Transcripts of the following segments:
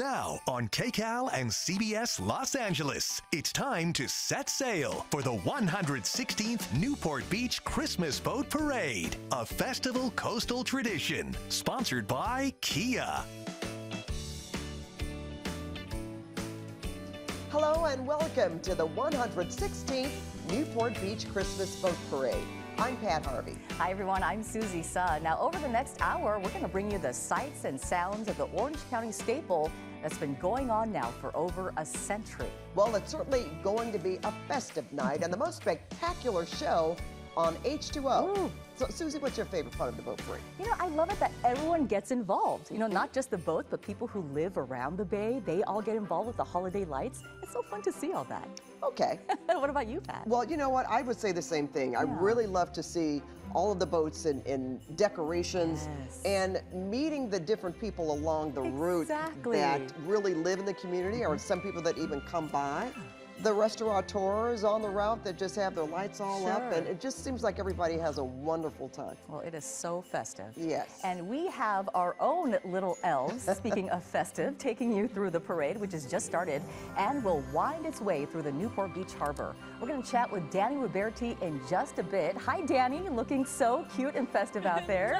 Now on KCAL and CBS Los Angeles, it's time to set sail for the 116th Newport Beach Christmas Boat Parade, a festival coastal tradition, sponsored by Kia. Hello and welcome to the 116th Newport Beach Christmas Boat Parade. I'm Pat Harvey. Hi everyone, I'm Suzie Suh. Now over the next hour, we're going to bring you the sights and sounds of the Orange County staple that's been going on now for over a century. Well, it's certainly going to be a festive night and the most spectacular show on H2O. Ooh. So, Suzie, what's your favorite part of the boat parade? You know, I love it that everyone gets involved. You know, not just the boats, but people who live around the bay, they all get involved with the holiday lights. It's so fun to see all that. Okay. What about you, Pat? Well, you know what? I would say the same thing. I really love to see all of the boats in decorations and meeting the different people along the route that really live in the community, or some people that even come by. The restaurateurs on the route that just have their lights all up, and it just seems like everybody has a wonderful time. Well, it is so festive. Yes. And we have our own little elves, speaking of festive, taking you through the parade, which has just started, and will wind its way through the Newport Beach Harbor. We're going to chat with Dani Ruberti in just a bit. Hi, Dani, looking so cute and festive out there.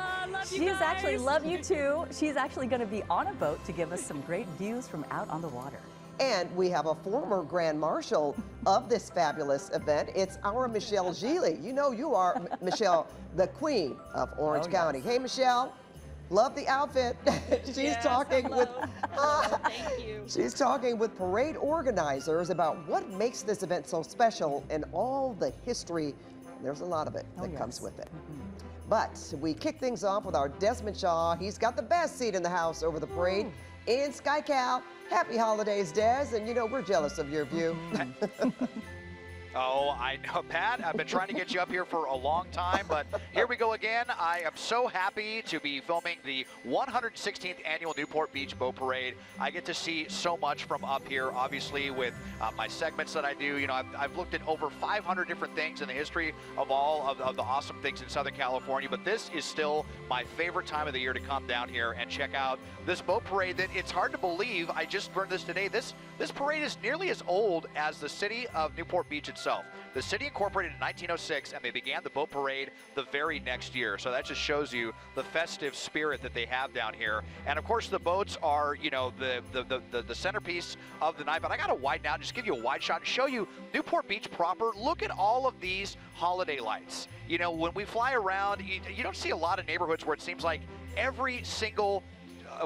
Love you too. She's actually going to be on a boat to give us some great views from out on the water. And we have a former Grand Marshal of this fabulous event. It's our Michele Gile. You know you are, Michele, the queen of Orange County. Hey, Michele, love the outfit. She's talking with Thank you. She's talking with parade organizers about what makes this event so special and all the history. There's a lot of it that comes with it. But we kick things off with our Desmond Shaw. He's got the best seat in the house over the parade in SkyCal. Happy holidays, Des, and you know we're jealous of your view. Oh, I know, Pat. I've been trying to get you up here for a long time, but here we go again. I am so happy to be filming the 116th annual Newport Beach Boat Parade. I get to see so much from up here, obviously, with my segments that I do. You know, I've looked at over 500 different things in the history of all of the awesome things in Southern California, but this is still my favorite time of the year to come down here and check out this boat parade that it's hard to believe. I just learned this today. This parade is nearly as old as the city of Newport Beach itself. The city incorporated in 1906, and they began the boat parade the very next year. So that just shows you the festive spirit that they have down here. And of course, the boats are, you know, the centerpiece of the night. But I got to widen out, just give you a wide shot and show you Newport Beach proper. Look at all of these holiday lights. You know, when we fly around, you don't see a lot of neighborhoods where it seems like every single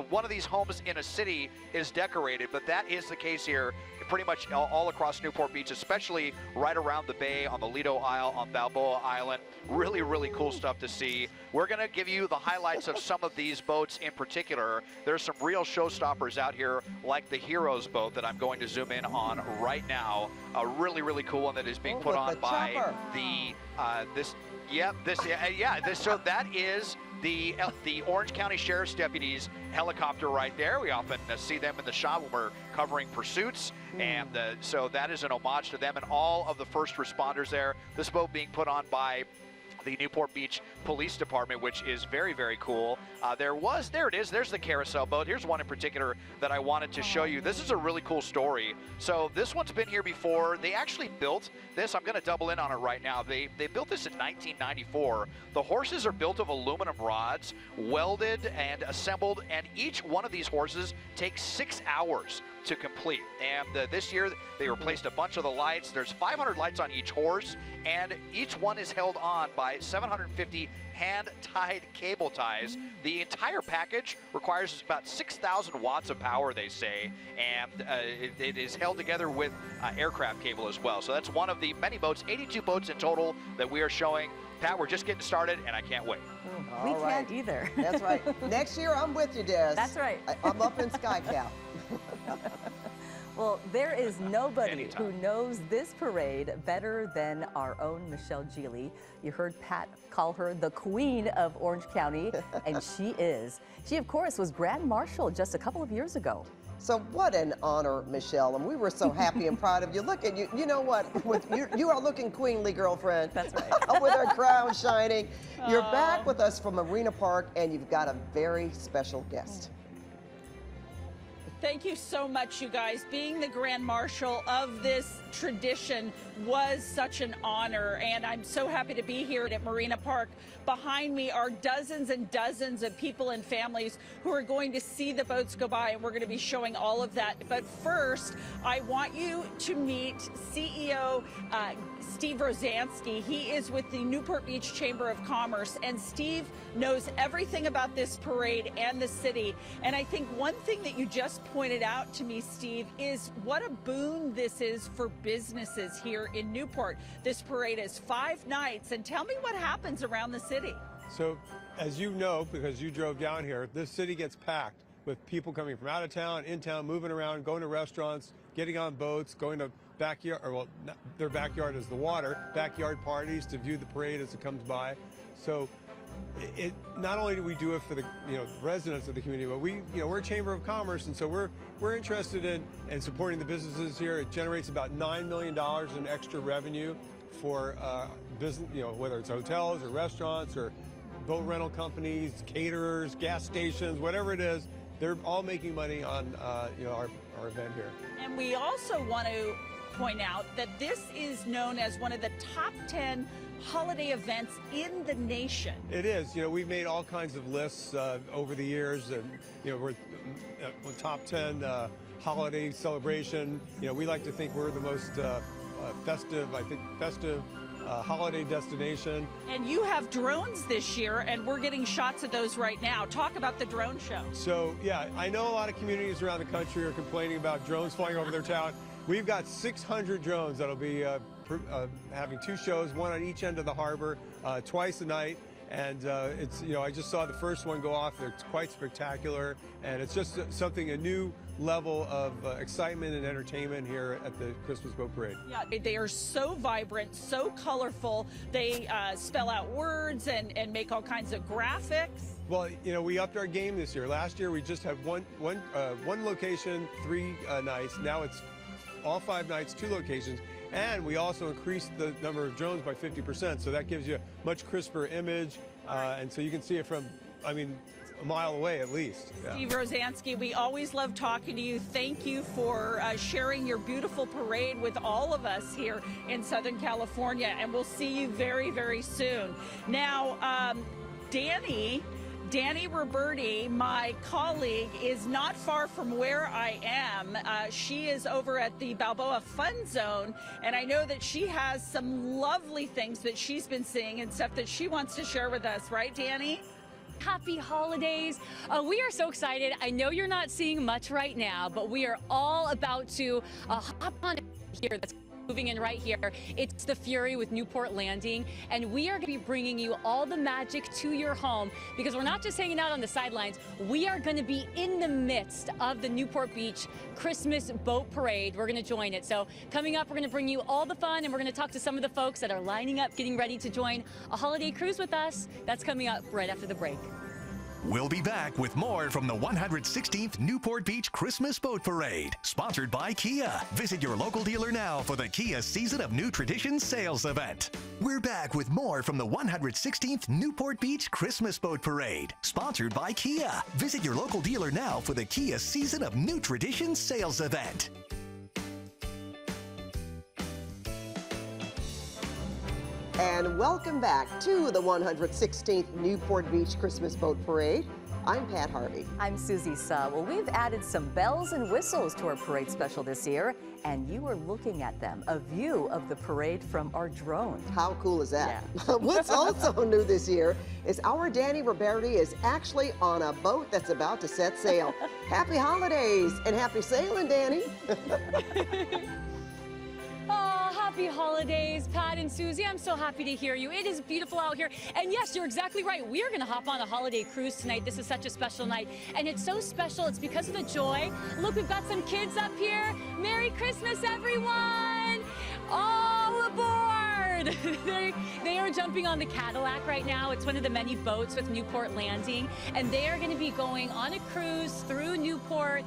one of these homes in a city is decorated, but that is the case here pretty much all across Newport Beach, especially right around the bay on the Lido Isle, on Balboa Island. Really, really cool stuff to see. We're going to give you the highlights of some of these boats in particular. There's some real showstoppers out here, like the Heroes boat that I'm going to zoom in on right now. A really, really cool one that is being put on by so that is the Orange County Sheriff's Deputies helicopter right there. We often see them in the shot when we're covering pursuits, and so that is an homage to them and all of the first responders there. This boat being put on by the Newport Beach Police Department, which is very, very cool. There it is, there's the carousel boat. Here's one in particular that I wanted to show you. This is a really cool story. So this one's been here before. They actually built this. I'm gonna double in on it right now. They built this in 1994. The horses are built of aluminum rods, welded and assembled, and each one of these horses takes 6 hours to complete. And this year they replaced a bunch of the lights. There's 500 lights on each horse, and each one is held on by 750 hand-tied cable ties. The entire package requires about 6,000 watts of power, they say, and it is held together with aircraft cable as well. So that's one of the many boats, 82 boats in total that we are showing. Pat, we're just getting started, and I can't wait. We can't either. That's right. Next year, I'm with you, Des. That's right. I'm up in SkyCal. Well, there is nobody who knows this parade better than our own Michele Gile. You heard Pat call her the queen of Orange County, and she is. She, of course, was Grand Marshal just a couple of years ago. So what an honor, Michele, and we were so happy and proud of you. Look at you. You know what? You are looking queenly, girlfriend. That's right. With our crown shining. You're back with us from Marina Park, and you've got a very special guest. Thank you so much, you guys. Being the Grand Marshal of this tradition was such an honor, and I'm so happy to be here at Marina Park. Behind me are dozens and dozens of people and families who are going to see the boats go by, and we're going to be showing all of that. But first, I want you to meet CEO Steve Rosansky. He is with the Newport Beach Chamber of Commerce, and Steve knows everything about this parade and the city. And I think one thing that you just pointed out to me, Steve, is what a boon this is for businesses here in Newport. This parade is 5 nights, and tell me what happens around the city. So, as you know, because you drove down here, this city gets packed with people coming from out of town, in town, moving around, going to restaurants, getting on boats, going to backyard, or well, their backyard is the water, backyard parties to view the parade as it comes by. So it not only do we do it for the residents of the community, but we're a chamber of commerce, and so we're interested in supporting the businesses here. It generates about $9 million in extra revenue for business, whether it's hotels or restaurants or boat rental companies, caterers, gas stations, whatever it is. They're all making money on our event here. And we also want to point out that this is known as one of the top 10 holiday events in the nation. It is. We've made all kinds of lists over the years, and we're top 10 holiday celebration. We like to think we're the most festive holiday destination. And you have drones this year, and we're getting shots of those right now. Talk about the drone show. So, yeah, I know a lot of communities around the country are complaining about drones flying over their town. We've got 600 drones that'll be having 2 shows, one on each end of the harbor, twice a night. And it's, I just saw the first one go off. It's quite spectacular, and it's just a new level of excitement and entertainment here at the Christmas Boat Parade. Yeah, they are so vibrant, so colorful. They spell out words and make all kinds of graphics. Well, we upped our game this year. Last year we just had one location, 3 nights. Now it's all 5 nights, 2 locations. And we also increased the number of drones by 50%, so that gives you a much crisper image, and so you can see it from, a mile away at least. Yeah. Steve Rosansky, we always love talking to you. Thank you for sharing your beautiful parade with all of us here in Southern California, and we'll see you very, very soon. Now, Dani Ruberti, my colleague, is not far from where I am. She is over at the Balboa Fun Zone, and I know that she has some lovely things that she's been seeing and stuff that she wants to share with us, right, Dani? Happy holidays. We are so excited. I know you're not seeing much right now, but we are all about to hop on here. That's moving in right here. It's the Fury with Newport Landing, and we are going to be bringing you all the magic to your home, because we're not just hanging out on the sidelines. We are going to be in the midst of the Newport Beach Christmas Boat Parade. We're going to join it. So coming up, we're going to bring you all the fun, and we're going to talk to some of the folks that are lining up, getting ready to join a holiday cruise with us. That's coming up right after the break. We'll be back with more from the 116th Newport Beach Christmas Boat Parade, sponsored by Kia. Visit your local dealer now for the Kia Season of New Traditions sales event. We're back with more from the 116th Newport Beach Christmas Boat Parade, sponsored by Kia. Visit your local dealer now for the Kia Season of New Traditions sales event. And welcome back to the 116th Newport Beach Christmas Boat Parade. I'm Pat Harvey. I'm Suzie Suh. Well, we've added some bells and whistles to our parade special this year, and you are looking at them, a view of the parade from our drone. How cool is that? Yeah. What's also new this year is our Dani Ruberti is actually on a boat that's about to set sail. Happy holidays and happy sailing, Dani. Oh, happy holidays, Pat and Suzie. I'm so happy to hear you. It is beautiful out here. And yes, you're exactly right. We are going to hop on a holiday cruise tonight. This is such a special night. And it's so special. It's because of the joy. Look, we've got some kids up here. Merry Christmas, everyone. All aboard. They are jumping on the Cadillac right now. It's one of the many boats with Newport Landing. And they are going to be going on a cruise through Newport,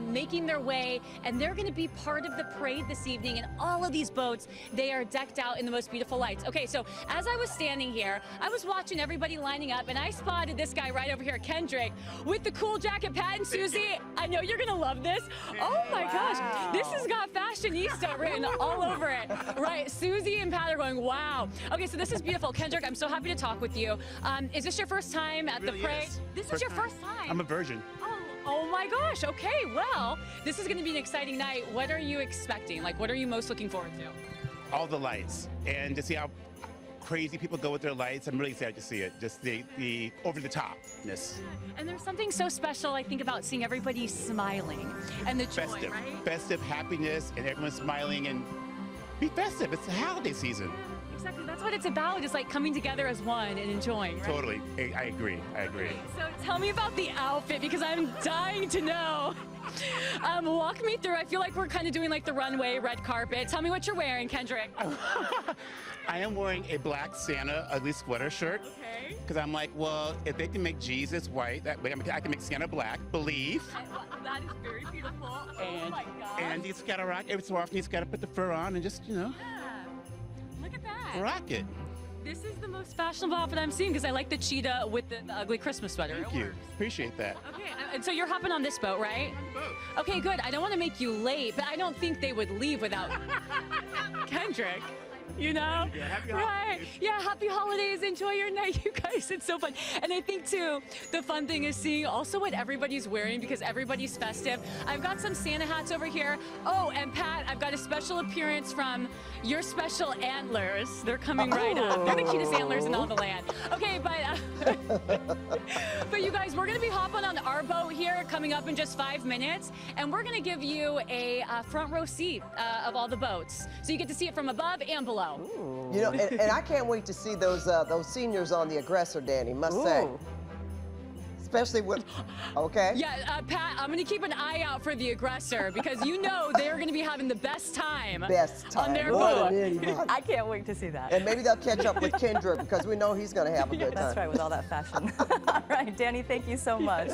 making their way. And they're going to be part of the parade this evening. And all of these boats, they are decked out in the most beautiful lights. Okay, so as I was standing here, I was watching everybody lining up, and I spotted this guy right over here, Kendrick, with the cool jacket. Pat and Suzie, I know you're gonna love this. Oh my gosh, this has got fashionista written all over it. Right, Suzie and Pat are going, wow. Okay, so this is beautiful. Kendrick, I'm so happy to talk with you. Is this your first time at the parade? This is your first time? I'm a virgin. Oh my gosh, okay, well, this is gonna be an exciting night. What are you expecting? Like, what are you most looking forward to? All the lights, and to see how crazy people go with their lights. I'm really excited to see it. Just the over-the-topness. And there's something so special, I think, about seeing everybody smiling and the joy, Festive. right? Festive happiness, and everyone's smiling, and be festive. It's the holiday season. Exactly, that's what it's about, is like coming together as one and enjoying, right? Totally, I agree. So tell me about the outfit, because I'm dying to know. Walk me through. I feel like we're kind of doing like the runway, red carpet. Tell me what you're wearing, Kendrick. I am wearing a black Santa ugly sweater shirt. Okay. Because I'm like, well, if they can make Jesus white, that way I can make Santa black. Believe. That is very beautiful. And, oh my gosh. And he's got to rock. Every so often he's got to put the fur on and just, Yeah. Look at that. rock it. This is the most fashionable outfit I'm seeing, because I like the cheetah with the ugly Christmas sweater. Thank you. Appreciate that. Okay, and so you're hopping on this boat, right? Okay, good. I don't want to make you late, but I don't think they would leave without Kendrick. You know? Yeah, happy right. holidays. Yeah, happy holidays. Enjoy your night, you guys. It's so fun. And I think, too, the fun thing is seeing also what everybody's wearing, because everybody's festive. I've got some Santa hats over here. Oh, and Pat, I've got a special appearance from your special antlers. They're coming right up. They're the cutest antlers in all the land. Okay, but you guys, we're going to be hopping on our boat here coming up in just 5 minutes, and we're going to give you a front row seat of all the boats. So you get to see it from above and below. Ooh. You know, and I can't wait to see those seniors on the aggressor, Dani, must say. Especially with, okay? Yeah, Pat, I'm going to keep an eye out for the aggressor, because you know they're going to be having the best time. On their boat. I can't wait to see that. And maybe they'll catch up with Kendrick, because we know he's going to have a good time. That's right, with all that fashion. All right, Dani, thank you so much.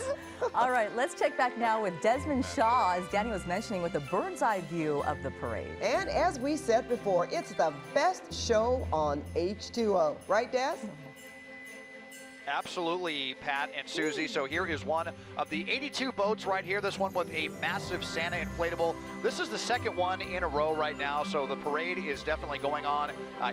All right, let's check back now with Desmond Shaw, as Dani was mentioning, with a bird's eye view of the parade. And as we said before, it's the best show on H2O. Right, Des? Absolutely, Pat and Suzie. So here is one of the 82 boats right here. This one with a massive Santa inflatable. This is the second one in a row right now. So the parade is definitely going on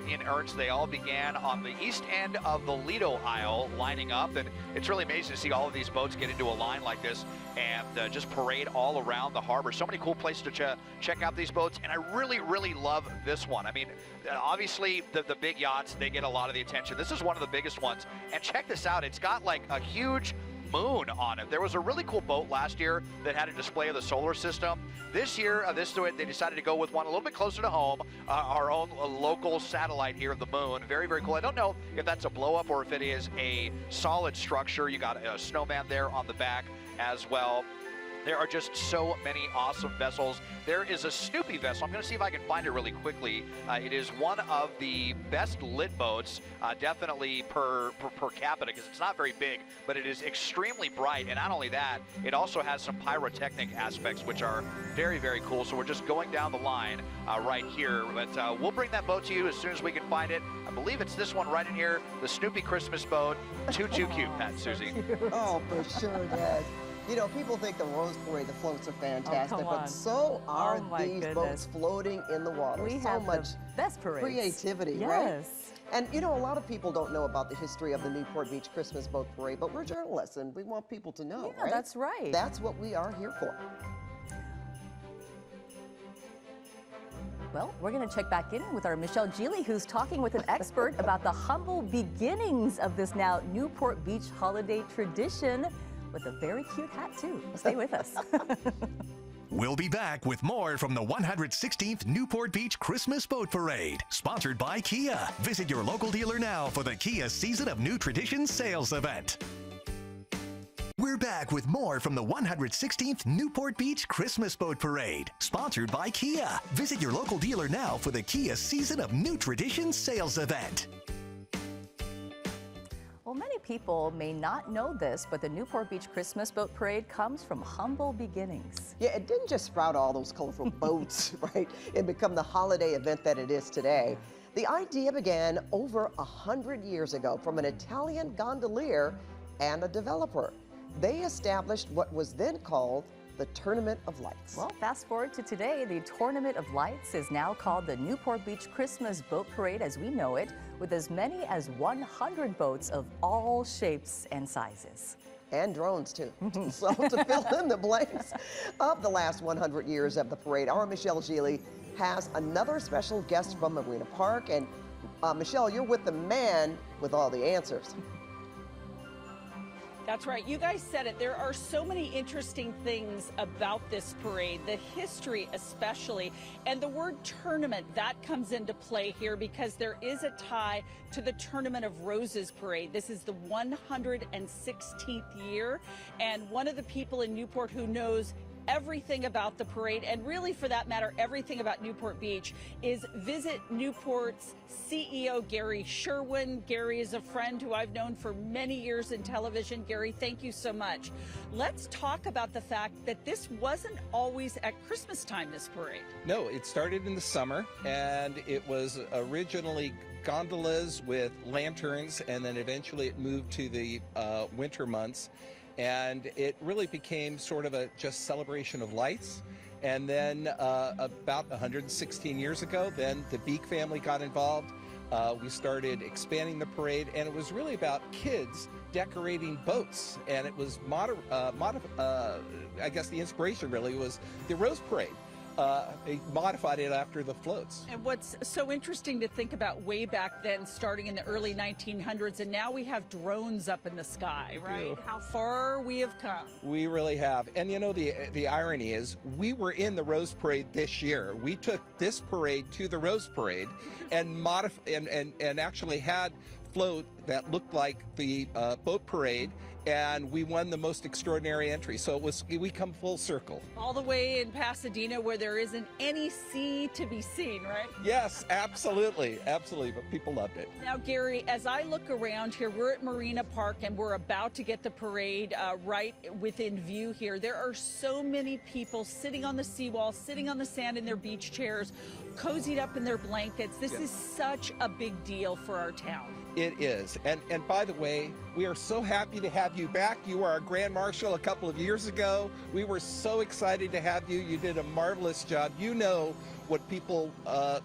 in earnest. They all began on the east end of the Lido Isle, lining up. And it's really amazing to see all of these boats get into a line like this and just parade all around the harbor. So many cool places to check out these boats. And I really, really love this one. I mean, obviously the big yachts, they get a lot of the attention. This is one of the biggest ones. And check this out. It's got like a huge moon on it. There was a really cool boat last year that had a display of the solar system. This year, they decided to go with one a little bit closer to home, our own local satellite here of the moon. Very, very cool. I don't know if that's a blow up or if it is a solid structure. You got a snowman there on the back as well. There are just so many awesome vessels. There is a Snoopy vessel. I'm going to see if I can find it really quickly. It is one of the best lit boats, definitely per capita, because it's not very big, but it is extremely bright. And not only that, it also has some pyrotechnic aspects, which are very, very cool. So we're just going down the line right here. But we'll bring that boat to you as soon as we can find it. I believe it's this one right in here, the Snoopy Christmas boat. Too cute, Pat and Suzie. Oh, for sure, Des. You know, people think the Rose Parade, the floats are fantastic, come but on. so are my these boats floating in the water. We so have much the best parades. creativity, Yes. right? And you know, a lot of people don't know about the history of the Newport Beach Christmas Boat Parade, but we're journalists and we want people to know, Yeah, right? that's right. That's what we are here for. Well, we're going to check back in with our Michele Gile, who's talking with an expert about the humble beginnings of this now Newport Beach holiday tradition, with a very cute hat, too. Stay with us. We'll be back with more from the 116th Newport Beach Christmas Boat Parade, sponsored by Kia. Visit your local dealer now for the Kia Season of New Traditions sales event. We're back with more from the 116th Newport Beach Christmas Boat Parade, sponsored by Kia. Visit your local dealer now for the Kia Season of New Traditions sales event. Well, many people may not know this, but the Newport Beach Christmas Boat Parade comes from humble beginnings. Yeah, it didn't just sprout all those colorful boats, right, and become the holiday event that it is today. The idea began over 100 years ago from an Italian gondolier and a developer. They established what was then called the Tournament of Lights. Well, fast forward to today, the Tournament of Lights is now called the Newport Beach Christmas Boat Parade as we know it, with as many as 100 boats of all shapes and sizes. And drones, too. So to fill in the blanks of the last 100 years of the parade, our Michele Gile has another special guest from Marina Park. And Michele, you're with the man with all the answers. That's right. You guys said it. There are so many interesting things about this parade, the history especially, and the word tournament, that comes into play here because there is a tie to the Tournament of Roses parade. This is the 116th year, and one of the people in Newport who knows everything about the parade, and really for that matter everything about Newport Beach, is Visit Newport's CEO Gary Sherwin. Gary is a friend who I've known for many years in television. Gary, thank you so much. Let's talk about the fact that this wasn't always at Christmas time, this parade. No, it started in the summer, and it was originally gondolas with lanterns, and then eventually it moved to the winter months. And it really became sort of a just celebration of lights. And then about 116 years ago, then the Beek family got involved. We started expanding the parade, and it was really about kids decorating boats. And it was, I guess the inspiration really was the Rose Parade. They modified it after the floats. And what's so interesting to think about way back then, starting in the early 1900s, and now we have drones up in the sky, right? How far we have come. We really have. And you know, the irony is we were in the Rose Parade this year. We took this parade to the Rose Parade and and actually had float that looked like the boat parade, and we won the most extraordinary entry. So we come full circle. All the way in Pasadena where there isn't any sea to be seen, right? Yes, absolutely, absolutely, but people loved it. Now, Gary, as I look around here, we're at Marina Park and we're about to get the parade right within view here. There are so many people sitting on the seawall, sitting on the sand in their beach chairs, cozied up in their blankets. This is such a big deal for our town. It is. And by the way, we are so happy to have you back. You were our Grand Marshal a couple of years ago. We were so excited to have you. You did a marvelous job. You know what people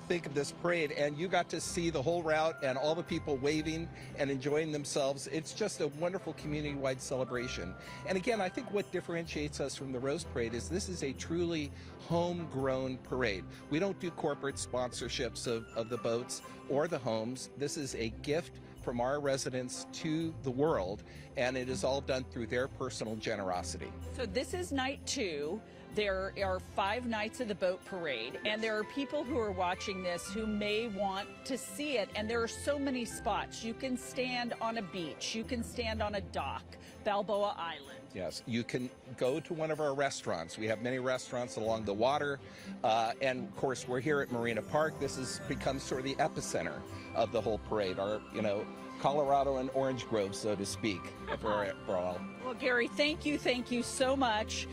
think of this parade, and you got to see the whole route and all the people waving and enjoying themselves. It's just a wonderful community-wide celebration. And again, I think what differentiates us from the Rose Parade is this is a truly homegrown parade. We don't do corporate sponsorships of the boats or the homes. This is a gift from our residents to the world, and it is all done through their personal generosity. So this is night 2. There are 5 nights of the boat parade, and there are people who are watching this who may want to see it, and there are so many spots. You can stand on a beach, you can stand on a dock, Balboa Island. Yes, you can go to one of our restaurants. We have many restaurants along the water, and of course we're here at Marina Park. This has become sort of the epicenter of the whole parade, our, Colorado and Orange Grove, so to speak, for all. Well, Gary, thank you so much.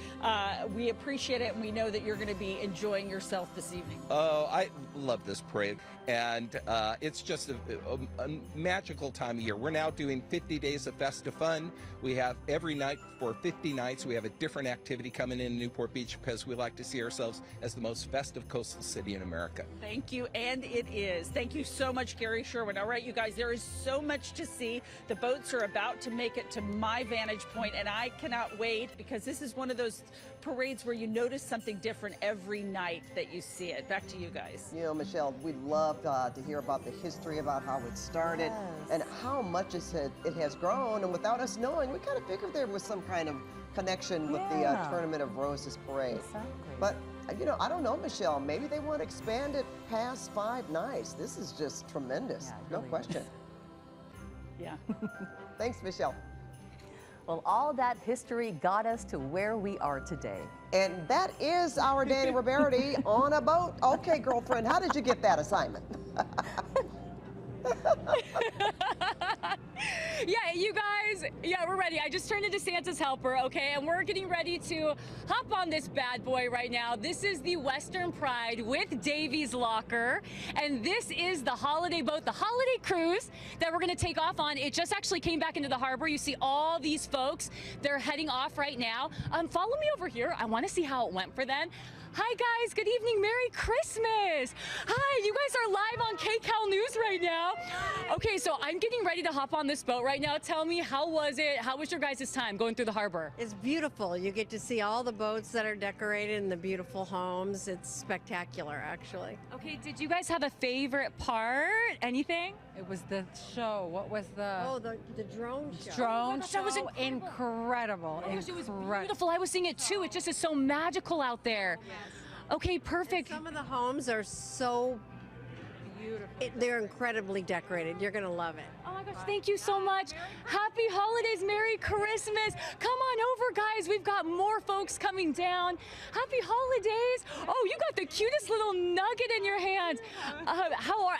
We appreciate it, and we know that you're going to be enjoying yourself this evening. Oh, I love this parade, and it's just a magical time of year. We're now doing 50 days of festive fun. We have every night for 50 nights, we have a different activity coming in Newport Beach because we like to see ourselves as the most festive coastal city in America. Thank you, and it is. Thank you so much, Gary Sherwin. All right, you guys, there is so much to see. The boats are about to make it to my vantage point, and I cannot wait because this is one of those parades where you notice something different every night that you see it. Back to you guys. You know, Michele, we'd love to hear about the history, about how it started, and how much it has grown. And without us knowing, we kind of figured there was some kind of connection with the Tournament of Roses parade. Exactly. But, I don't know, Michele, maybe they want to expand it past 5 nights. This is just tremendous. Yeah, no really question. Yeah. Thanks, Michele. Well, all that history got us to where we are today. And that is our Dani Ruberti on a boat. Okay, girlfriend, how did you get that assignment? Yeah, you guys, yeah, we're ready. I just turned into Santa's helper, okay? And we're getting ready to hop on this bad boy right now. This is the Western Pride with Davies Locker. And this is the holiday boat, the holiday cruise that we're gonna take off on. It just actually came back into the harbor. You see all these folks, they're heading off right now. Follow me over here. I wanna see how it went for them. Hi guys, good evening, Merry Christmas. Hi, you guys are live on KCAL News right now. Okay, so I'm getting ready to hop on this boat right now. Tell me, how was it? How was your guys' time going through the harbor? It's beautiful. You get to see all the boats that are decorated and the beautiful homes. It's spectacular, actually. Okay, did you guys have a favorite part? Anything? It was the show. What was the... Oh, the drone show. Drone that was show. Incredible. Oh, it was beautiful. I was seeing it too. It just is so magical out there. Yes. Okay, perfect. And some of the homes are so beautiful. They're incredibly decorated. You're going to love it. Oh my gosh, thank you so much. Happy holidays, Merry Christmas. Come on over, guys. We've got more folks coming down. Happy holidays. Oh, you got the cutest little nugget in your hands.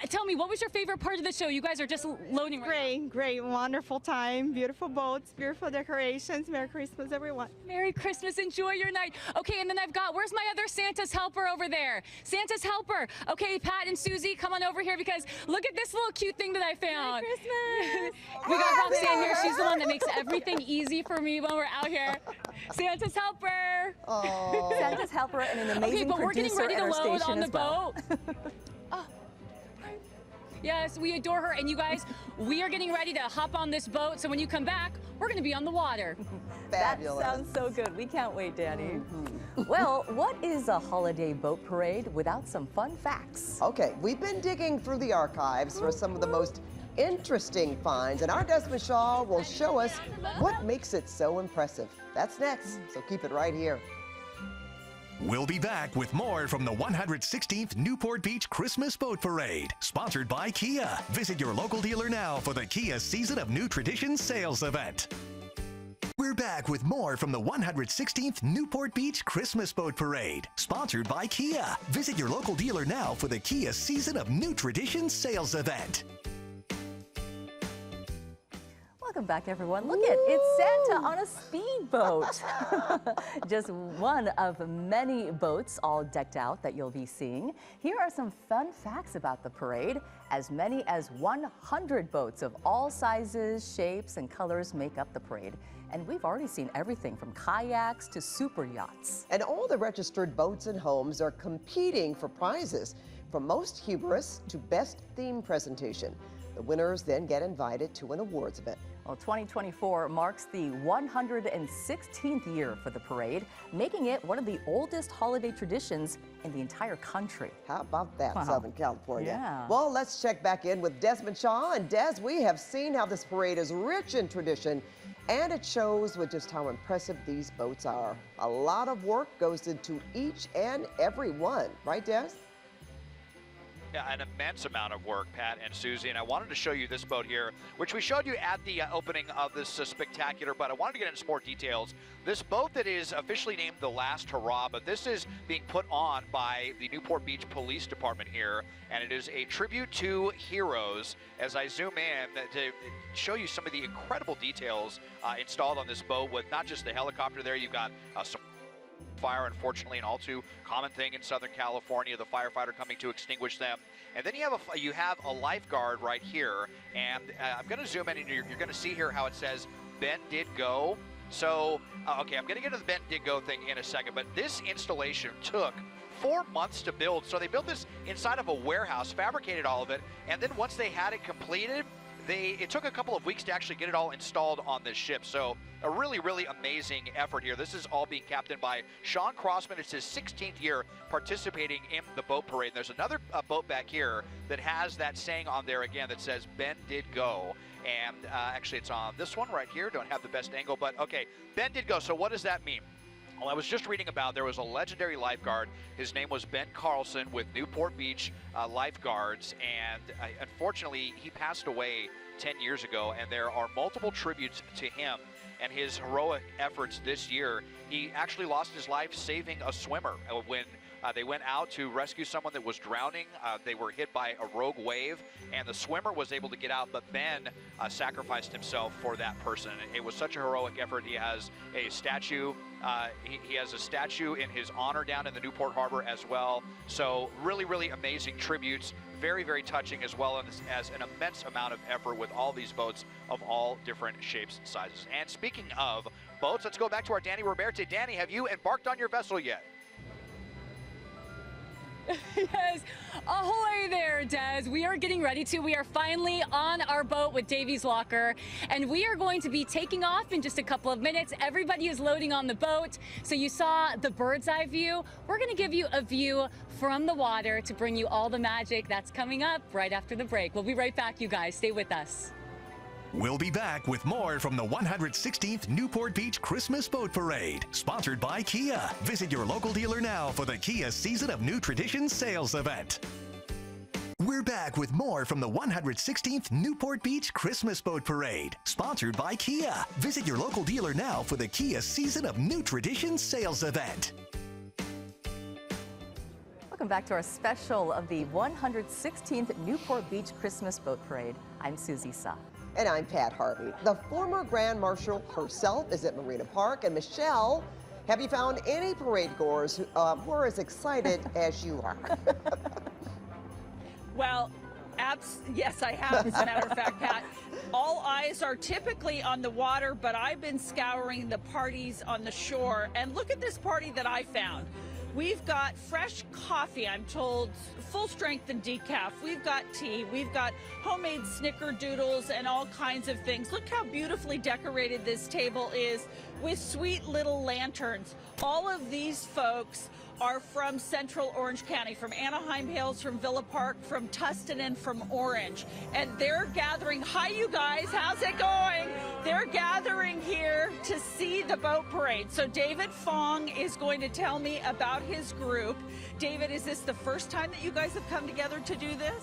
Tell me, what was your favorite part of the show? You guys are just loading right now. Great, wonderful time. Beautiful boats, beautiful decorations. Merry Christmas, everyone. Merry Christmas. Enjoy your night. Okay, and then where's my other Santa's helper over there? Santa's helper. Okay, Pat and Susie, come on over here because look at this little cute thing that I found. Merry Christmas. We got Roxanne here. She's the one that makes everything easy for me when we're out here. Santa's helper. Oh. Santa's helper and an amazing but we're getting ready to load on the boat. Oh. Yes, we adore her. And you guys, we are getting ready to hop on this boat. So when you come back, we're going to be on the water. Fabulous. That sounds so good. We can't wait, Dani. Well, what is a holiday boat parade without some fun facts? Okay, we've been digging through the archives for some of the most interesting finds, and our Desmond Shaw will show us what makes it so impressive. That's next, so keep it right here. We'll be back with more from the 116th Newport Beach Christmas Boat Parade, sponsored by Kia. Visit your local dealer now for the Kia Season of New Traditions sales event. We're back with more from the 116th Newport Beach Christmas Boat Parade, sponsored by Kia. Visit your local dealer now for the Kia Season of New Traditions sales event. Welcome back, everyone. Look at it's Santa on a speedboat. Just one of many boats all decked out that you'll be seeing. Here are some fun facts about the parade. As many as 100 boats of all sizes, shapes, and colors make up the parade. And we've already seen everything from kayaks to super yachts. And all the registered boats and homes are competing for prizes, from most humorous to best theme presentation. The winners then get invited to an awards event. Well, 2024 marks the 116th year for the parade, making it one of the oldest holiday traditions in the entire country. How about that, Southern California? Yeah. Well, let's check back in with Desmond Shaw. And Des, we have seen how this parade is rich in tradition, and it shows with just how impressive these boats are. A lot of work goes into each and every one, right, Des? Yeah, an immense amount of work, Pat and Susie, and I wanted to show you this boat here, which we showed you at the opening of this spectacular, but I wanted to get into some more details. This boat that is officially named the Last Hurrah, but this is being put on by the Newport Beach Police Department here, and it is a tribute to heroes. As I zoom in to show you some of the incredible details installed on this boat, with not just the helicopter there, you've got some fire, unfortunately, an all too common thing in Southern California, the firefighter coming to extinguish them. And then you have a lifeguard right here, and I'm going to zoom in, and you're going to see here how it says Ben did go. So, okay, I'm going to get to the Ben did go thing in a second, but this installation took 4 months to build. So they built this inside of a warehouse, fabricated all of it, and then once they had it completed, it took a couple of weeks to actually get it all installed on this ship. So a really, really amazing effort here. This is all being captained by Sean Crossman. It's his 16th year participating in the boat parade. And there's another boat back here that has that saying on there again that says Ben did go. And actually it's on this one right here. Don't have the best angle, but okay, Ben did go. So what does that mean? Well, I was just reading about there was a legendary lifeguard. His name was Ben Carlson with Newport Beach Lifeguards, and unfortunately, he passed away 10 years ago, and there are multiple tributes to him and his heroic efforts this year. He actually lost his life saving a swimmer when they went out to rescue someone that was drowning. They were hit by a rogue wave, and the swimmer was able to get out, but Ben sacrificed himself for that person. It was such a heroic effort. He has a statue. He has a statue in his honor down in the Newport Harbor as well. So really, really amazing tributes. Very, very touching, as well as an immense amount of effort with all these boats of all different shapes and sizes. And speaking of boats, let's go back to our Dani Ruberti. Dani, have you embarked on your vessel yet? Yes. Ahoy there, Des. We are getting ready to. We are finally on our boat with Davy's Locker, and we are going to be taking off in just a couple of minutes. Everybody is loading on the boat. So you saw the bird's eye view. We're going to give you a view from the water to bring you all the magic that's coming up right after the break. We'll be right back, you guys. Stay with us. We'll be back with more from the 116th Newport Beach Christmas Boat Parade, sponsored by Kia. Visit your local dealer now for the Kia Season of New Traditions sales event. We're back with more from the 116th Newport Beach Christmas Boat Parade, sponsored by Kia. Visit your local dealer now for the Kia Season of New Traditions sales event. Welcome back to our special of the 116th Newport Beach Christmas Boat Parade. I'm Suzie Suh. And I'm Pat Harvey. The former Grand Marshal herself is at Marina Park. And Michelle, have you found any parade goers who are as excited as you are? Well, yes, I have, as a matter of fact, Pat. All eyes are typically on the water, but I've been scouring the parties on the shore. And look at this party that I found. We've got fresh coffee, I'm told, full strength and decaf. We've got tea. We've got homemade snickerdoodles and all kinds of things. Look how beautifully decorated this table is with sweet little lanterns. All of these folks are from Central Orange County, from Anaheim Hills, from Villa Park, from Tustin, and from Orange. And they're gathering. Hi, you guys. How's it going? They're gathering here to see the boat parade. So David Fong is going to tell me about his group. David, is this the first time that you guys have come together to do this?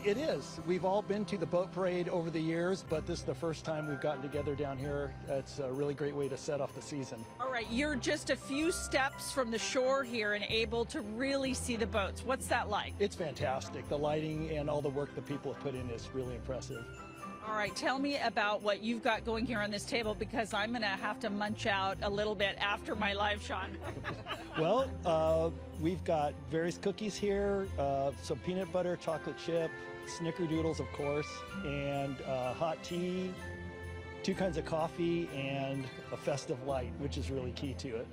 It is. We've all been to the boat parade over the years, but this is the first time we've gotten together down here. It's a really great way to set off the season. All right, you're just a few steps from the shore here and able to really see the boats. What's that like? It's fantastic. The lighting and all the work that people have put in is really impressive. All right, tell me about what you've got going here on this table, because I'm going to have to munch out a little bit after my live shot. Well, we've got various cookies here, some peanut butter, chocolate chip, snickerdoodles, of course, and hot tea, 2 kinds of coffee, and a festive light, which is really key to it.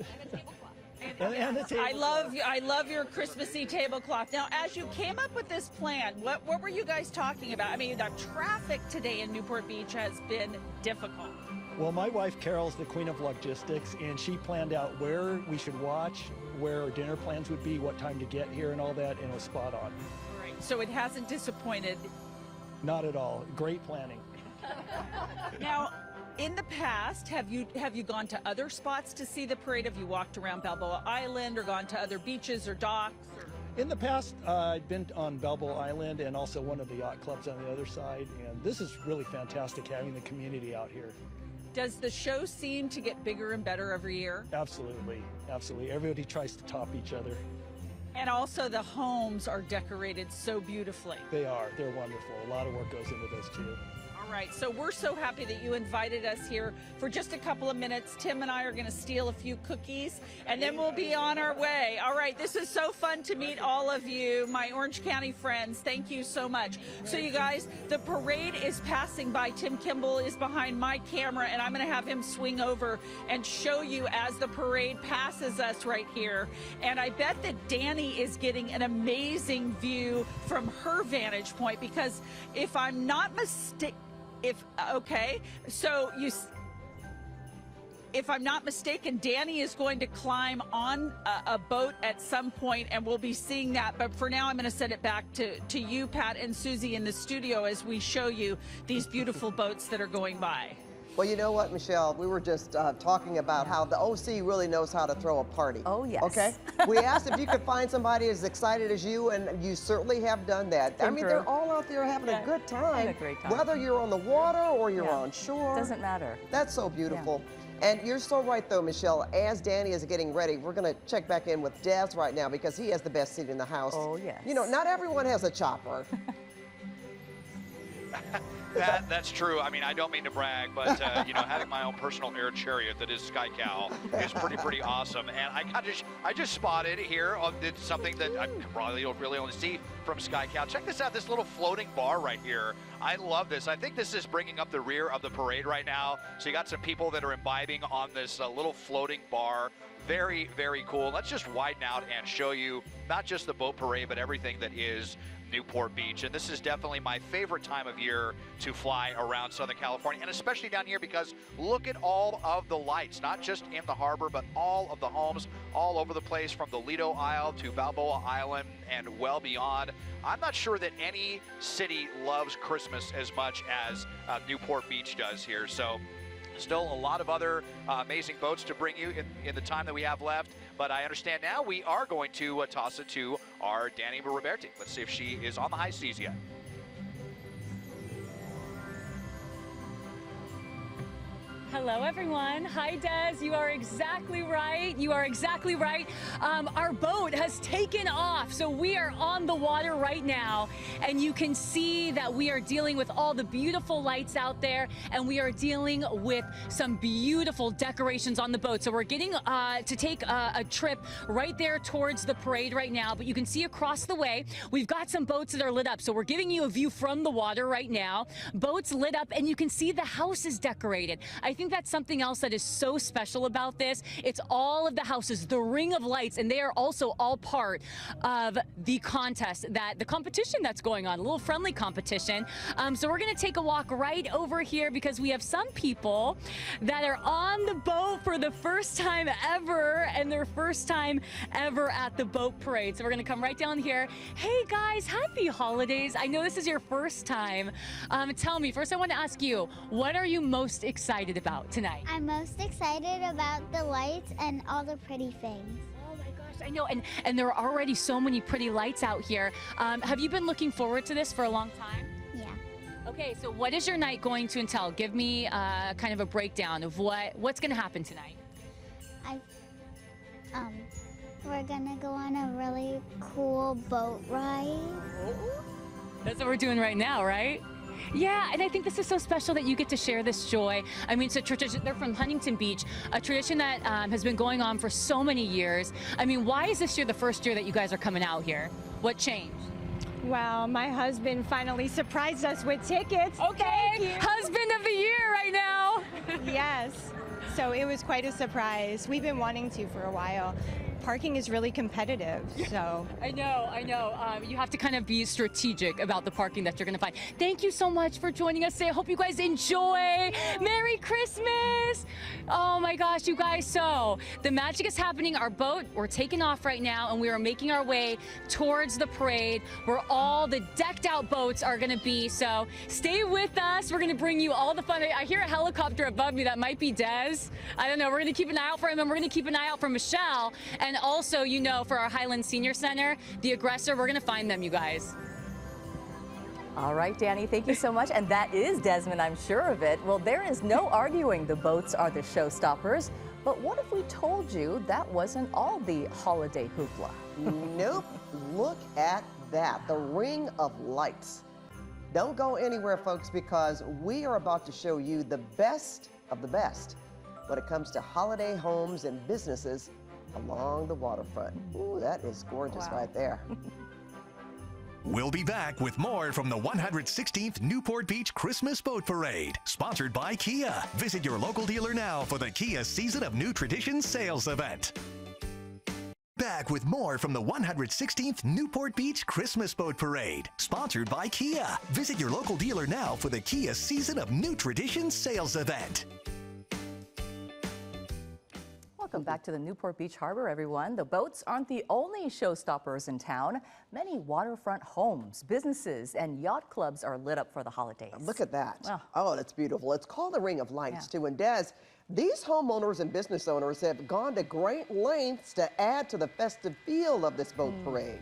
And the tablecloth. I love your Christmassy tablecloth. Now, as you came up with this plan, what were you guys talking about? I mean, the traffic today in Newport Beach has been difficult. Well, my wife Carol's the queen of logistics, and she planned out where we should watch, where our dinner plans would be, what time to get here and all that, and it was spot on. All right, so it hasn't disappointed? Not at all. Great planning. Now, in the past, have you gone to other spots to see the parade? Have you walked around Balboa Island or gone to other beaches or docks? In the past, I'd been on Balboa Island and also one of the yacht clubs on the other side, and this is really fantastic having the community out here. Does the show seem to get bigger and better every year? Absolutely, absolutely. Everybody tries to top each other. And also the homes are decorated so beautifully. They are. They're wonderful. A lot of work goes into those too. All right, so we're so happy that you invited us here for just a couple of minutes. Tim and I are going to steal a few cookies, and then we'll be on our way. All right, this is so fun to meet all of you, my Orange County friends. Thank you so much. So you guys, the parade is passing by. Tim Kimball is behind my camera, and I'm going to have him swing over and show you as the parade passes us right here. And I bet that Dani is getting an amazing view from her vantage point, because if I'm not mistaken, if I'm not mistaken, Dani is going to climb on a boat at some point, and we'll be seeing that. But for now, I'm going to send it back to you, Pat and Suzie, in the studio as we show you these beautiful boats that are going by. Well, you know what, Michelle? We were just talking about how the OC really knows how to throw a party. Oh, yes. Okay? We asked if you could find somebody as excited as you, and you certainly have done that. I mean, they're all out there having a good time. Having a great time. Whether you're on the water or you're on shore. Doesn't matter. That's so beautiful. And you're so right, though, Michelle. As Dani is getting ready, we're going to check back in with Des right now because he has the best seat in the house. Oh, yes. You know, not everyone has a chopper. That's true. I mean, I don't mean to brag, but you know, having my own personal air chariot that is Sky Cal is pretty awesome. And I just spotted here something that I probably don't really only see from Sky Cal. Check this out, this little floating bar right here. I love this. I think this is bringing up the rear of the parade right now. So you got some people that are imbibing on this little floating bar. Very, very cool. Let's just widen out and show you not just the boat parade, but everything that is Newport Beach. And this is definitely my favorite time of year to fly around Southern California, and especially down here because look at all of the lights, not just in the harbor, but all of the homes all over the place from the Lido Isle to Balboa Island and well beyond. I'm not sure that any city loves Christmas as much as Newport Beach does here. So still a lot of other amazing boats to bring you in the time that we have left. But I understand now we are going to toss it to our Dani Ruberti. Let's see if she is on the high seas yet. Hello, everyone. Hi, Des. You are exactly right. You are exactly right. Our boat has taken off, so we are on the water right now, and you can see that we are dealing with all the beautiful lights out there, and we are dealing with some beautiful decorations on the boat. So we're getting to take a trip right there towards the parade right now, but you can see across the way, we've got some boats that are lit up. So we're giving you a view from the water right now. Boats lit up, and you can see the house is decorated. I think that's something else that is so special about this. It's all of the houses, the ring of lights, and they are also all part of the contest, the competition that's going on, a little friendly competition. So we're going to take a walk right over here because we have some people that are on the boat for the first time ever, and their first time ever at the boat parade. So we're going to come right down here. Hey guys, happy holidays. I know this is your first time. Tell me, first I want to ask you, what are you most excited about tonight? I'm most excited about the lights and all the pretty things. Oh my gosh, I know, and there are already so many pretty lights out here. Have you been looking forward to this for a long time? Yeah. Okay, so what is your night going to entail? Give me kind of a breakdown of what's going to happen tonight. We're gonna go on a really cool boat ride. That's what we're doing right now, right? Yeah, and I think this is so special that you get to share this joy. I mean, it's a tradition. They're from Huntington Beach, a tradition that has been going on for so many years. I mean, why is this year the first year that you guys are coming out here? What changed? Well, my husband finally surprised us with tickets. Okay, husband of the year right now. Yes, so it was quite a surprise. We've been wanting to for a while. Parking is really competitive, so. I know. You have to kind of be strategic about the parking that you're going to find. Thank you so much for joining us today. I hope you guys enjoy. Merry Christmas. Oh my gosh, you guys. So the magic is happening. Our boat, we're taking off right now, and we are making our way towards the parade where all the decked out boats are going to be. So stay with us. We're going to bring you all the fun. I hear a helicopter above me. That might be Des. I don't know. We're going to keep an eye out for him, and we're going to keep an eye out for Michelle. And also, you know, for our Highland Senior Center, the aggressor, we're going to find them, you guys. All right, Dani, thank you so much. And that is Desmond, I'm sure of it. Well, there is no arguing the boats are the showstoppers. But what if we told you that wasn't all the holiday hoopla? Nope. Look at that. The ring of lights. Don't go anywhere, folks, because we are about to show you the best of the best when it comes to holiday homes and businesses along the waterfront. Ooh, that is gorgeous right there. We'll be back with more from the 116th Newport Beach Christmas Boat Parade, sponsored by Kia. Visit your local dealer now for the Kia Season of New Traditions sales event. Back with more from the 116th Newport Beach Christmas Boat Parade, sponsored by Kia. Visit your local dealer now for the Kia Season of New Traditions sales event. Welcome back to the Newport Beach Harbor, everyone. The boats aren't the only showstoppers in town. Many waterfront homes, businesses, and yacht clubs are lit up for the holidays. Look at that. Oh, that's beautiful. It's called the Ring of Lights, too. And Des, these homeowners and business owners have gone to great lengths to add to the festive feel of this boat parade.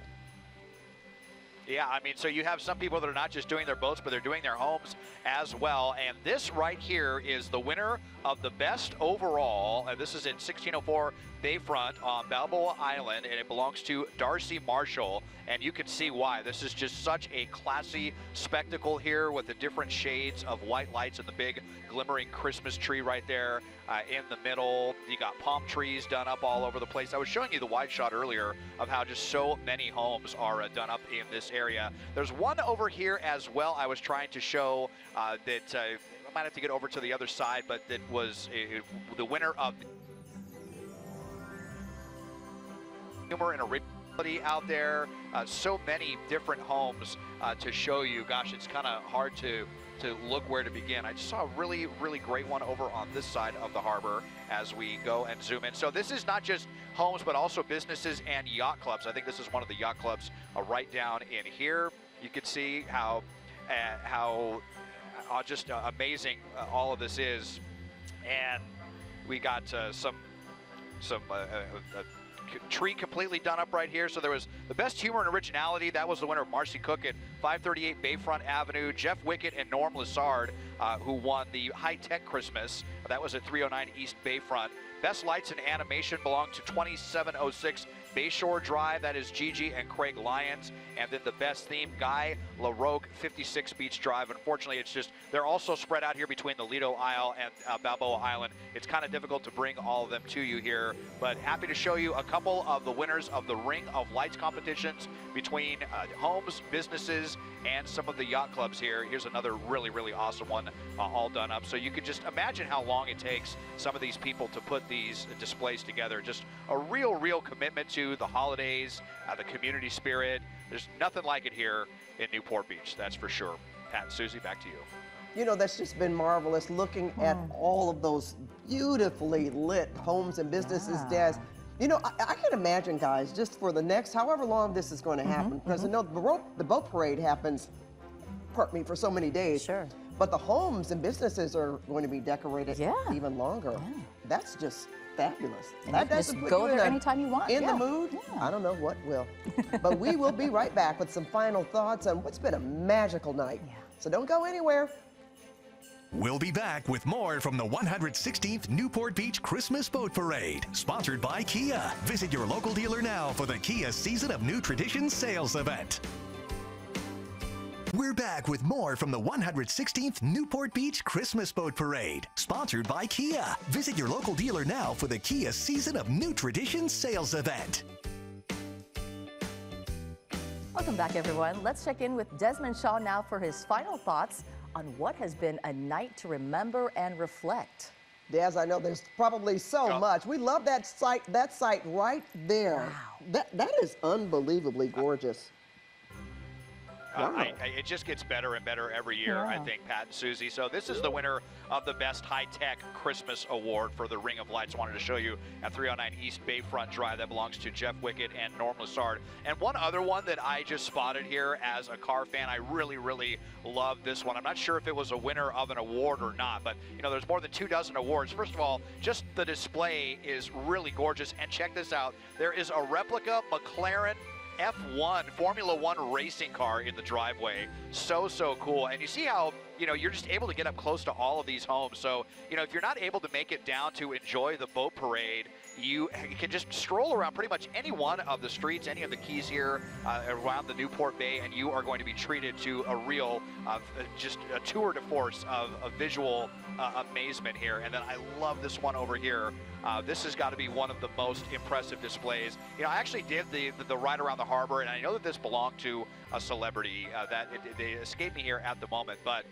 Yeah, I mean, so you have some people that are not just doing their boats, but they're doing their homes as well. And this right here is the winner of the best overall. And this is in 1604 Bayfront on Balboa Island, and it belongs to Darcy Marshall. And you can see why. This is just such a classy spectacle here with the different shades of white lights and the big glimmering Christmas tree right there in the middle. You got palm trees done up all over the place. I was showing you the wide shot earlier of how just so many homes are done up in this area. There's one over here as well I was trying to show that I might have to get over to the other side, but that was the winner of humor and originality out there. So many different homes to show you. Gosh, it's kind of hard to look where to begin. I just saw a really, really great one over on this side of the harbor as we go and zoom in. So this is not just homes, but also businesses and yacht clubs. I think this is one of the yacht clubs right down in here. You can see how just amazing all of this is. And we got some tree completely done up right here. So there was the best humor and originality. That was the winner of Marcy Cook at 538 Bayfront Avenue. Jeff Wickett and Norm Lessard, who won the high-tech Christmas. That was at 309 East Bayfront. Best lights and animation belonged to 2706 Bayshore Drive. That is Gigi and Craig Lyons. And then the best theme, Guy LaRoque, 56 Beach Drive. Unfortunately, it's just, they're also spread out here between the Lido Isle and Balboa Island. It's kind of difficult to bring all of them to you here, but happy to show you a couple of the winners of the Ring of Lights competitions between homes, businesses, and some of the yacht clubs here. Here's another really, really awesome one all done up. So you could just imagine how long it takes some of these people to put these displays together. Just a real commitment to the holidays, the community spirit. There's nothing like it here in Newport Beach, that's for sure. Pat and Susie, back to you. You know, that's just been marvelous looking at all of those beautifully lit homes and businesses, Des. You know, I can imagine, guys, just for the next however long this is going to happen, because I know the boat parade happens, pardon me, for so many days. Sure. But the homes and businesses are going to be decorated even longer. That's just fabulous. And that you can doesn't just put go you there anytime you want. in the mood. I don't know what will. But we will be right back with some final thoughts on what's been a magical night. So don't go anywhere. We'll be back with more from the 116th Newport Beach Christmas Boat Parade, sponsored by Kia. Visit your local dealer now for the Kia Season of New Traditions sales event. We're back with more from the 116th Newport Beach Christmas Boat Parade, sponsored by Kia. Visit your local dealer now for the Kia Season of New Traditions sales event. Welcome back, everyone. Let's check in with Desmond Shaw now for his final thoughts on what has been a night to remember and reflect. Des, I know there's probably so much. We love that site right there. Wow. That is unbelievably gorgeous. It just gets better and better every year, I think, Pat and Susie. So this is the winner of the Best High-Tech Christmas Award for the Ring of Lights. Wanted to show you at 309 East Bayfront Drive. That belongs to Jeff Wickett and Norm Lessard. And one other one that I just spotted here as a car fan, I really love this one. I'm not sure if it was a winner of an award or not, but, you know, there's more than 24 awards. First of all, just the display is really gorgeous. And check this out. There is a replica McLaren F1 Formula One racing car in the driveway. So cool. And you see how, you know, you're just able to get up close to all of these homes. So, you know, if you're not able to make it down to enjoy the boat parade, you can just stroll around pretty much any one of the streets, any of the keys here around the Newport Bay, and you are going to be treated to a real, just a tour de force of visual amazement here. And then I love this one over here. This has got to be one of the most impressive displays. You know, I actually did the ride around the harbor, and I know that this belonged to a celebrity. They escaped me here at the moment, but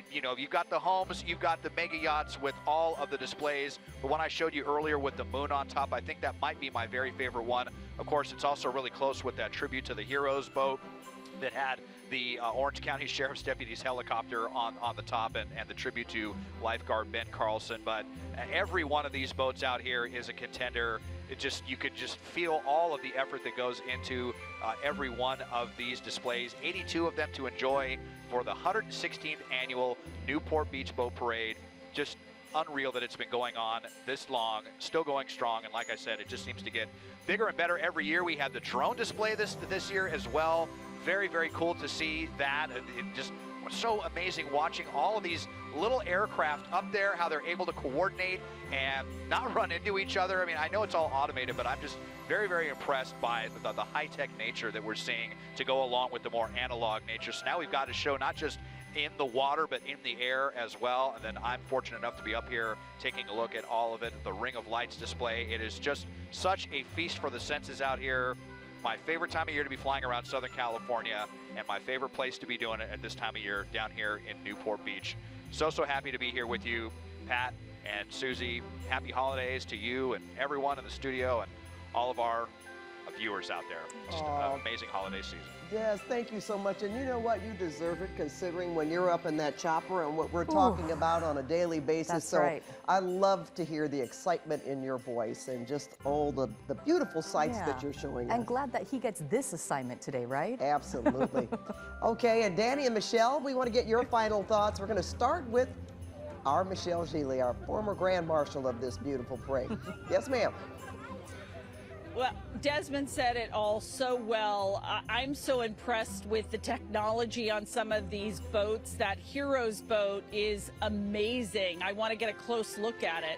you know, you've got the homes, you've got the mega yachts with all of the displays. The one I showed you earlier with the moon on top, I think that might be my very favorite one. Of course, it's also really close with that tribute to the heroes boat. that had the Orange County Sheriff's Deputy's helicopter on the top, and the tribute to lifeguard Ben Carlson. But every one of these boats out here is a contender. You could just feel all of the effort that goes into every one of these displays. 82 of them to enjoy for the 116th annual Newport Beach Boat Parade. Just unreal that it's been going on this long, still going strong, and like I said, it just seems to get bigger and better every year. We had the drone display this year as well. Very, very cool to see that. It just was so amazing watching all of these little aircraft up there, how they're able to coordinate and not run into each other. I mean, I know it's all automated, but I'm just very, very impressed by the high-tech nature that we're seeing to go along with the more analog nature. So now we've got a show not just in the water, but in the air as well. And then I'm fortunate enough to be up here taking a look at all of it, the Ring of Lights display. It is just such a feast for the senses out here. My favorite time of year to be flying around Southern California, and my favorite place to be doing it at this time of year down here in Newport Beach. So happy to be here with you, Pat and Susie. Happy holidays to you and everyone in the studio and all of our viewers out there. Just an amazing holiday season. Yes, thank you so much. And you know what? You deserve it, considering when you're up in that chopper and what we're talking about on a daily basis. That's so right. I love to hear the excitement in your voice and just all the beautiful sights that you're showing us. And glad that he gets this assignment today, right? Absolutely. Okay, and Dani and Michele, we want to get your final thoughts. We're going to start with our Michele Gile, our former Grand Marshal of this beautiful parade. Yes, ma'am. Well, Desmond said it all so well. I'm so impressed with the technology on some of these boats. That Heroes boat is amazing. I want to get a close look at it.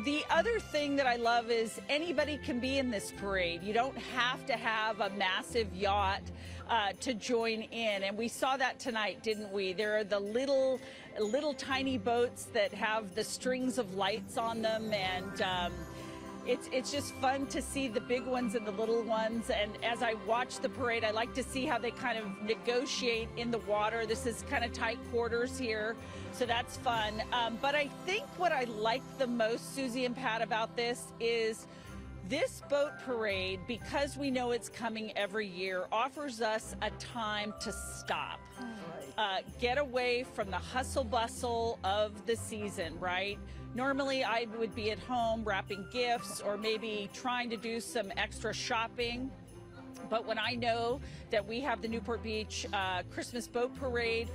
The other thing that I love is anybody can be in this parade. You don't have to have a massive yacht to join in. And we saw that tonight, didn't we? There are the little tiny boats that have the strings of lights on them, and it's just fun to see the big ones and the little ones. And as I watch the parade, I like to see how they kind of negotiate in the water. This is kind of tight quarters here, so that's fun. But I think what I like the most, Susie and Pat, about this is this boat parade, because we know it's coming every year, offers us a time to stop. Get away from the hustle bustle of the season, right? Normally I would be at home wrapping gifts or maybe trying to do some extra shopping. But when I know that we have the Newport Beach Christmas Boat Parade,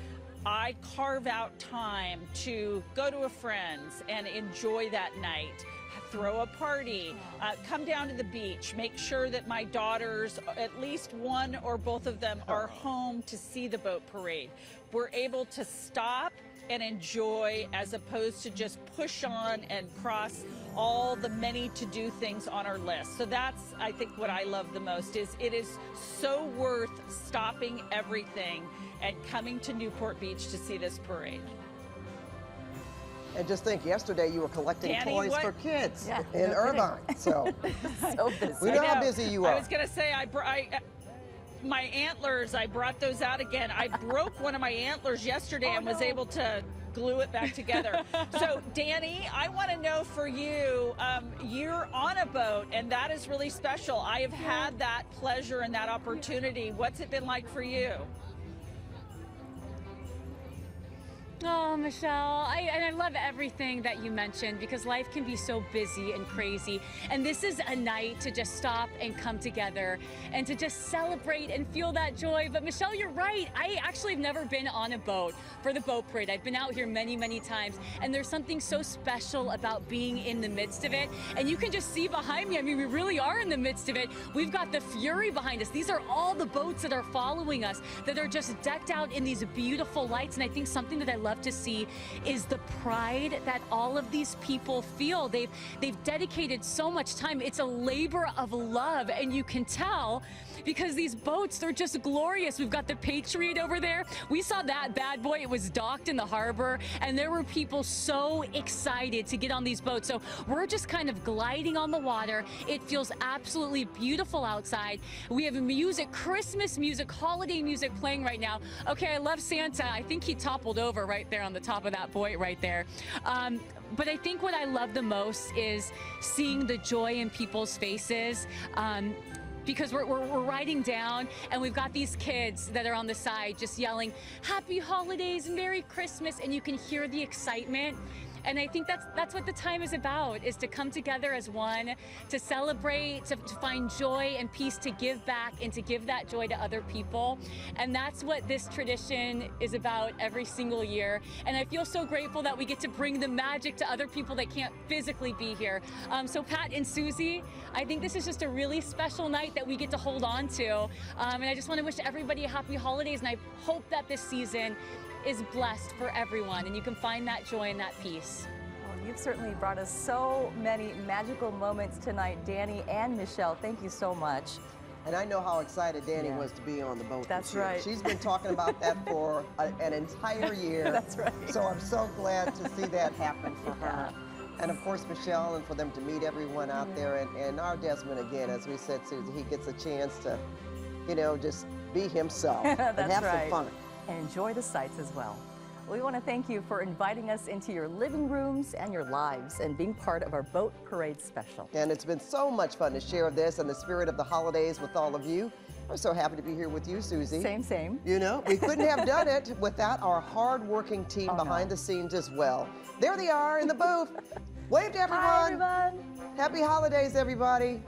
I carve out time to go to a friend's and enjoy that night. Throw a party, come down to the beach, make sure that my daughters, at least one or both of them, are home to see the boat parade. We're able to stop and enjoy, as opposed to just push on and cross all the many to-do things on our list. So that's, I think, what I love the most. Is it is so worth stopping everything and coming to Newport Beach to see this parade. And just think, yesterday you were collecting Dani, toys for kids in Irvine. So, so busy. We know how busy you are. I was going to say, my antlers, I brought those out again. I broke one of my antlers yesterday and was able to glue it back together. So, Dani, I want to know for you, you're on a boat, and that is really special. I have had that pleasure and that opportunity. What's it been like for you? Oh, Michele, I love everything that you mentioned, because life can be so busy and crazy. And this is a night to just stop and come together and to just celebrate and feel that joy. But Michele, you're right. I actually have never been on a boat for the boat parade. I've been out here many, many times, and there's something so special about being in the midst of it. And you can just see behind me, I mean, we really are in the midst of it. We've got the Fury behind us. These are all the boats that are following us, that are just decked out in these beautiful lights. And I think something that I love to see is the pride that all of these people feel. They've dedicated so much time. It's a labor of love, and you can tell because these boats, they're just glorious. We've got the Patriot over there. We saw that bad boy. It was docked in the harbor, and there were people so excited to get on these boats. So we're just kind of gliding on the water. It feels absolutely beautiful outside. We have music, Christmas music, holiday music playing right now. Okay, I love Santa. I think he toppled over right there on the top of that buoy right there. But I think what I love the most is seeing the joy in people's faces. because we're riding down and we've got these kids that are on the side just yelling, Happy Holidays, Merry Christmas, and you can hear the excitement. And I think that's what the time is about, is to come together as one, to celebrate, to find joy and peace, to give back and to give that joy to other people. And that's what this tradition is about every single year. And I feel so grateful that we get to bring the magic to other people that can't physically be here. So Pat and Susie, I think this is just a really special night that we get to hold on to. And I just want to wish everybody a happy holidays, and I hope that this season is blessed for everyone, and you can find that joy and that peace. Well, you've certainly brought us so many magical moments tonight, Dani and Michele. Thank you so much. And I know how excited Dani was to be on the boat. That's this year. right. She's been talking about that for an entire year. That's right. So I'm so glad to see that happen for her. And of course, Michele, and for them to meet everyone out there. And our Desmond, again, as we said, Susie, he gets a chance to, you know, just be himself and have some fun. And enjoy the sights as well. We want to thank you for inviting us into your living rooms and your lives and being part of our Boat Parade special. And it's been so much fun to share this and the spirit of the holidays with all of you. We're so happy to be here with you, Susie. Same. You know, we couldn't have done it without our hard-working team behind the scenes as well. There they are in the booth. Wave to everyone. Hi, everyone. Happy holidays, everybody.